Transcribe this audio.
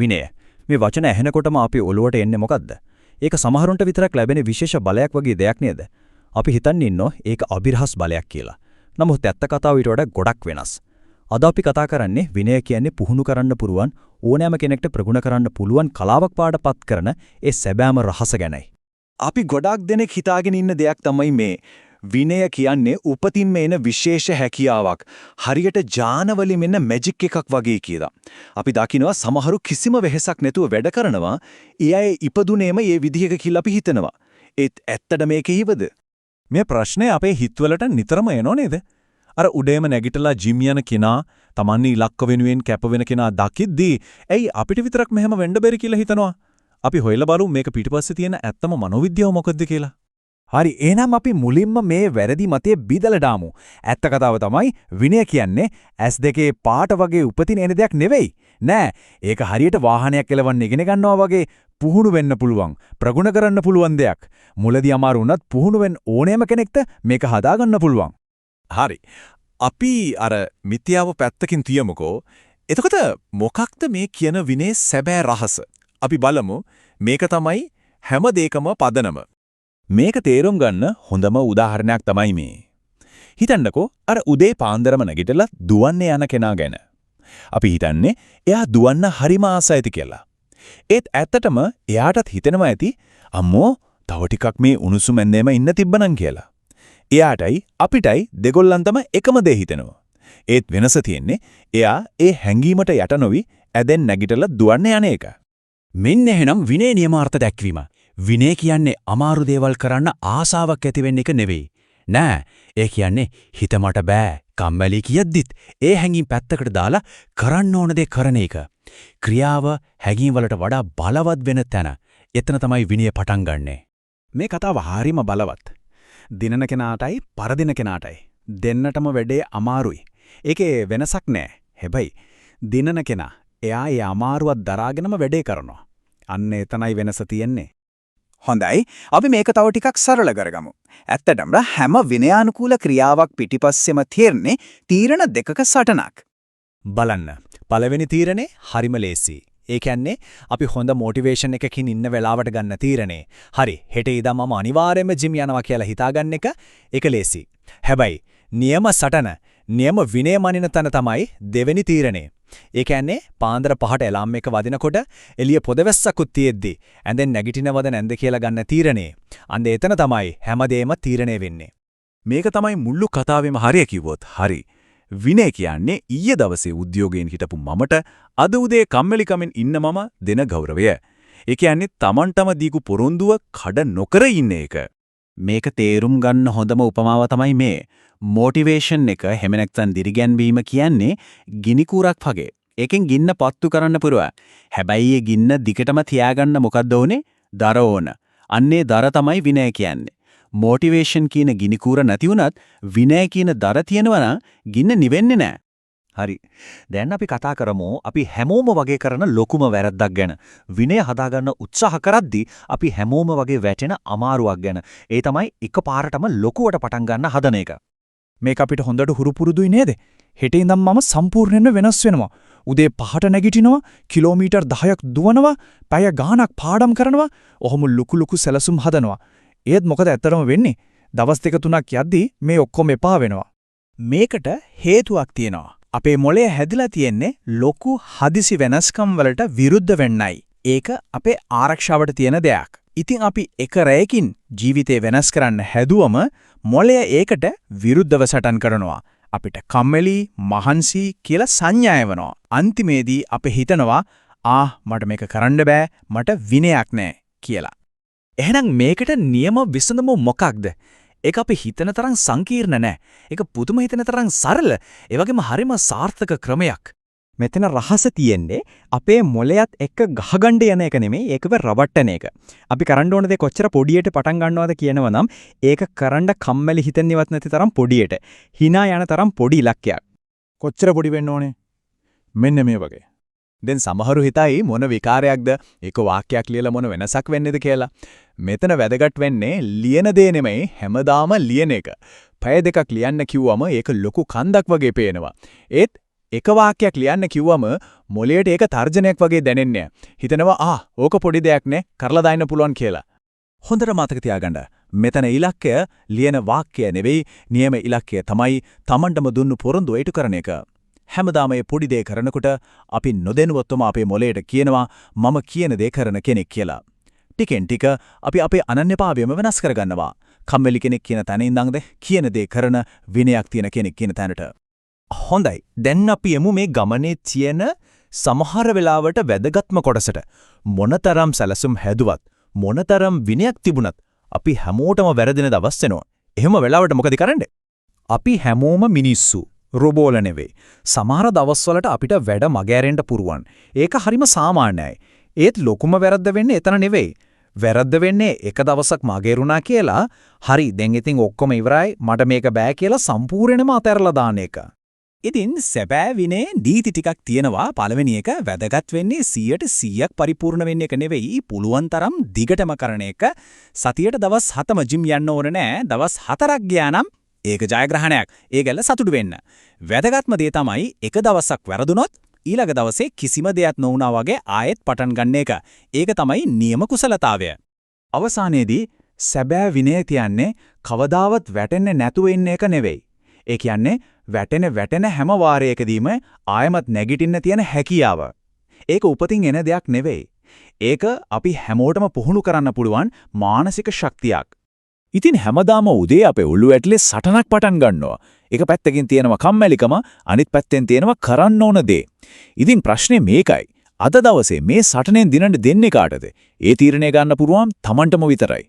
විනය. මේ වචන ඇහෙනකොටම අපි ඔළුවට එන්නේ මොකද්ද? ඒක සමහරුන්ට විතරක් ලැබෙන විශේෂ බලයක් වගේ දෙයක් නේද? අපි හිතන්නේ ඉන්නෝ ඒක අභිරහස් බලයක් කියලා. නමුත් ඇත්ත කතාව ඊට වඩා ගොඩක් වෙනස්. අද අපි කතා කරන්නේ විනය කියන්නේ පුහුණු කරන්න පුරුවන් ඕනෑම කෙනෙක්ට ප්‍රගුණ කරන්න පුළුවන් කලාවක් පාඩපත් කරන ඒ සැබෑම රහස ගැනයි. අපි ගොඩාක් දෙනෙක් හිතාගෙන ඉන්න දෙයක් තමයි මේ විනය කියන්නේ උපතින්ම එන විශේෂ හැකියාවක්. හරියට ජානවලින් එන මැජික් එකක් වගේ කියලා. අපි දකිනවා සමහරු කිසිම වෙහෙසක් නැතුව වැඩ කරනවා. ඒ අය ඉපදුනේම මේ විදිහක කියලා අපි හිතනවා. ඒත් ඇත්තට මේක හිවද? මේ ප්‍රශ්නේ අපේ හිතවලට නිතරම එනෝ නේද? අර උඩේම නැගිටලා ජිම් යන කෙනා, Tamanni ඉලක්ක වෙනුවෙන් කැප වෙන කෙනා දකිද්දී, ඇයි අපිට විතරක් මෙහෙම වෙන්න බැරි කියලා හිතනවා? අපි හොයලා බලමු මේක පිටිපස්සේ තියෙන ඇත්තම මනෝවිද්‍යාව මොකද්ද කියලා. හරි, එහෙනම් අපි මුලින්ම මේ වැරදි මතයේ බිදලා දාමු. ඇත්ත කතාව තමයි විනය කියන්නේ S2 පාට වගේ උපතින් එන දෙයක් නෙවෙයි. නෑ, ඒක හරියට වාහනයක් එලවන්න ඉගෙන ගන්නවා වගේ පුහුණු වෙන්න පුළුවන්, ප්‍රගුණ කරන්න පුළුවන් දෙයක්. මුලදී අමාරු වුණත් පුහුණු වෙන්න ඕනෑම කෙනෙක්ට මේක හදාගන්න පුළුවන්. හරි. අපි අර මිත්‍යාව පැත්තකින් තියමුකෝ. එතකොට මොකක්ද මේ කියන විනේ සැබෑ රහස? අපි බලමු. මේක තමයි හැම දෙයකම පදනම. මේක තේරුම් ගන්න හොඳම උදාහරණයක් තමයි මේ. හිතන්නකෝ අර උදේ පාන්දරම නැගිටලා දුවන්න යන කෙනා ගැන. අපි හිතන්නේ එයා දුවන්න හරිම ආසයිති කියලා. ඒත් ඇත්තටම එයාටත් හිතෙනවා ඇති අම්මෝ තව ටිකක් මේ උණුසුම ඇඳේම ඉන්න තිබ්බනම් කියලා. එයාටයි අපිටයි දෙගොල්ලන්ටම එකම දේ හිතෙනවා. ඒත් වෙනස තියෙන්නේ එයා ඒ හැංගීමට යට නොවි ඇදෙන් නැගිටලා දුවන්න යන එක. මෙන්න එහෙනම් විනය නියමාර්ථ දැක්වීම. විනය කියන්නේ අමාරු දේවල් කරන්න ආසාවක් ඇති වෙන්න එක නෙවෙයි. නෑ, ඒ කියන්නේ හිත මට බෑ, කම්මැලි කියද්දිත් ඒ හැඟීම් පැත්තකට දාලා කරන්න ඕන දේ කරන එක. ක්‍රියාව හැඟීම් වලට වඩා බලවත් වෙන තැන. එතන තමයි විනය පටන් ගන්නෙ. මේ කතාව හරිම බලවත්. දිනන කෙනාටයි පරදින කෙනාටයි දෙන්නටම වැඩේ අමාරුයි. ඒකේ වෙනසක් නෑ. හැබැයි දිනන කෙනා එයා ඒ අමාරුවත් දරාගෙනම වැඩේ කරනවා. අන්න එතනයි වෙනස තියෙන්නේ. හොඳයි, අපි මේක තව ටිකක් සරල කරගමු. ඇත්තටම හැම විනයානුකූල ක්‍රියාවක් පිටිපස්සෙම තියෙන්නේ තීරණ දෙකක සටනක්. බලන්න. පළවෙනි තීරණේ හරිම ලේසි. ඒ කියන්නේ අපි හොඳ මොටිවේෂන් එකකින් ඉන්න වෙලාවට ගන්න තීරණේ. හරි, හෙට ඉඳන් මම අනිවාර්යයෙන්ම ජිම් යනවා කියලා හිතාගන්න එක ඒක ලේසි. හැබැයි නියම සටන, නියම විනය මනින තැන තමයි දෙවෙනි තීරණේ. ඒ කියන්නේ පාන්දර 5ට එලාම් එක වදිනකොට එළිය පොදවැස්සකුත් තියෙද්දි ඇඳෙන් නැගිටිනවද නැන්ද කියලා ගන්න තීරණේ. අන්න එතන තමයි හැමදේම තීරණය වෙන්නේ. මේක තමයි මුළු කතාවෙම හරිය කිව්වොත් හරි. විනය කියන්නේ ඊයේ දවසේ උද්‍යෝගයෙන් හිටපු මමට අද උදේ කම්මැලිකමෙන් ඉන්න මම දෙන ගෞරවය. ඒ කියන්නේ Tamanටම දීපු පොරොන්දුව කඩ නොකර ඉන්න එක. මේක තේරුම් ගන්න හොඳම උපමාව තමයි මේ. මොටිවේෂන් එක හැම නැත්නම් දිරිගැන්වීම කියන්නේ ගිනි කූරක් වගේ. ඒකෙන් ගින්න පත්තු කරන්න පුරුවා. හැබැයි ඒ ගින්න දිගටම තියාගන්න මොකද්ද ඕනේ? දර ඕන. අන්නේ දර තමයි විනය කියන්නේ. මොටිවේෂන් කියන ගිනි කූර නැති වුණත් විනය කියන දර තියෙනවා නම් ගින්න නිවෙන්නේ නැහැ. හරි. දැන් අපි කතා කරමු අපි හැමෝම වගේ කරන ලොකුම වැරද්දක් ගැන. විනය හදාගන්න උත්සාහ කරද්දී අපි හැමෝම වගේ වැටෙන අමාරුවක් ගැන. ඒ තමයි එකපාරටම ලොකුවට පටන් ගන්න හදන එක. මේක අපිට හොඳට හුරු පුරුදුයි නේද? හෙට ඉඳන් මම සම්පූර්ණයෙන්ම වෙනස් වෙනවා. උදේ 5ට නැගිටිනවා, කිලෝමීටර් 10ක් දුවනවා, පැය ගාණක් පාඩම් කරනවා, ඔහොම ලුකු සැලසුම් හදනවා. ඒත් මොකද ඇත්තටම වෙන්නේ? දවස් 2-3ක් යද්දී මේ ඔක්කොම එපා වෙනවා. මේකට හේතුවක් තියෙනවා. අපේ මොළය හැදිලා තියෙන්නේ ලොකු හදිසි වෙනස්කම් වලට විරුද්ධ වෙන්නයි. ඒක අපේ ආරක්ෂාවට තියෙන දෙයක්. ඉතින් අපි එක රැයකින් ජීවිතේ වෙනස් කරන්න හැදුවම මොළය ඒකට විරුද්ධව සටන් කරනවා. අපිට කම්මැලි, මහන්සි කියලා සංඥා එවනවා. අන්තිමේදී අපි හිතනවා මට මේක කරන්න බෑ, මට විනයක් නෑ කියලා. එහෙනම් මේකට නියම විසඳුම මොකක්ද? ඒක අපි හිතන තරම් සංකීර්ණ නෑ. ඒක පුදුම හිතන තරම් සරල. ඒ වගේම හරිම සාර්ථක ක්‍රමයක්. මෙතන රහස තියෙන්නේ අපේ මොළයත් එක්ක ගහගන්න යන එක නෙමෙයි, ඒකව රවට්ටන එක. අපි කරන්න ඕන දේ කොච්චර පොඩියට පටන් ගන්නවද කියනවා නම් ඒක කරන්න කම්මැලි හිතෙන්නේවත් නැති තරම් පොඩියට. hina යන තරම් පොඩි ඉලක්කයක්. කොච්චර පොඩි වෙන්න ඕනේ? මෙන්න මේ වගේ. දැන් සමහරු හිතයි මොන විකාරයක්ද? ඒක වාක්‍යයක් ලියලා මොන වෙනසක් වෙන්නේද කියලා. මෙතන වැදගත් වෙන්නේ ලියන දේ නෙමෙයි, හැමදාම ලියන එක. පැය දෙකක් ලියන්න කිව්වම ඒක ලොකු කන්දක් වගේ පේනවා. ඒත් එක වාක්‍යයක් ලියන්න කිව්වම මොළයට ඒක තර්ජනයක් වගේ දැනෙන්නේ. හිතනවා ඕක පොඩි දෙයක් නේ කරලා දාන්න පුළුවන් කියලා. හොඳට මතක තියාගන්න. මෙතන ඉලක්කය ලියන වාක්‍යය නෙවෙයි, නියම ඉලක්කය තමයි Tamanටම දුන්නු පොරොන්දු ඒටු කරන එක. හැමදාම මේ පොඩි දේ කරනකොට අපි නොදැනුවත්වම අපේ මොළයට කියනවා මම කියන දේ කරන කෙනෙක් කියලා. ටිකෙන් ටික අපි අපේ අනන්‍යභාවයම වෙනස් කරගන්නවා. කම්මැලි කෙනෙක් කියන තැන ඉඳන්ද කියන දේ කරන විනයක් තියෙන කෙනෙක් කියන තැනට. හොඳයි. දැන් අපි යමු මේ ගමනේ තියෙන සමහර වෙලාවට වැදගත්ම කොටසට. මොනතරම් සැලසුම් හැදුවත්, මොනතරම් විනයක් තිබුණත් අපි හැමෝටම වැරදෙන දවස් වෙනවා. එහෙම වෙලාවට මොකද කරන්නේ? අපි හැමෝම මිනිස්සු. රොබෝල නෙවෙයි. සමහර දවස්වලට අපිට වැඩ මගහැරෙන්න පුරුවන්. ඒක හරිම සාමාන්‍යයි. ඒත් ලොකුම වැරද්ද වෙන්නේ එතන නෙවෙයි. වැරද්ද වෙන්නේ එක දවසක් මගහැරුණා කියලා, හරි දැන් ඉතින් ඔක්කොම ඉවරයි මට මේක බෑ කියලා සම්පූර්ණයෙන්ම අතහැරලා දාන එක. ඉතින් සැබෑ විනේ නීති ටිකක් තියෙනවා. පළවෙනි එක වැදගත් වෙන්නේ 100% පරිපූර්ණ වෙන්න එක නෙවෙයි, පුළුවන් තරම් දිගටම කරන එක. සතියට දවස් 7ම ජිම් යන්න ඕනේ නෑ. දවස් 4ක් ගියා නම් ඒක ජයග්‍රහණයක්. ඒකල සතුටු වෙන්න. වැදගත්ම දේ තමයි එක දවසක් වැරදුනොත් ඊළඟ දවසේ කිසිම දෙයක් නොවුනා වගේ ආයෙත් පටන් ගන්න එක. ඒක තමයි නියම කුසලතාවය. අවසානයේදී සැබෑ විනය කියන්නේ කවදාවත් වැටෙන්නේ නැතුව ඉන්න එක නෙවෙයි. ඒ කියන්නේ වැටෙන හැම වාරයකදීම ආයමත් නැගිටින්න තියෙන හැකියාව. ඒක උපතින් එන දෙයක් නෙවෙයි. ඒක අපි හැමෝටම පුහුණු කරන්න පුළුවන් මානසික ශක්තියක්. ඉතින් හැමදාම උදේ අපේ ඔළුව ඇතුලේ සටනක් පටන් ගන්නවා. එක පැත්තකින් තියෙනවා කම්මැලිකම, අනිත් පැත්තෙන් තියෙනවා කරන්න ඕන දේ. ඉතින් ප්‍රශ්නේ මේකයි. අද දවසේ මේ සටනෙන් දිනන්න දෙන්නේ කාටද? ඒ තීරණය ගන්න පුරුවම් Tamanටම විතරයි.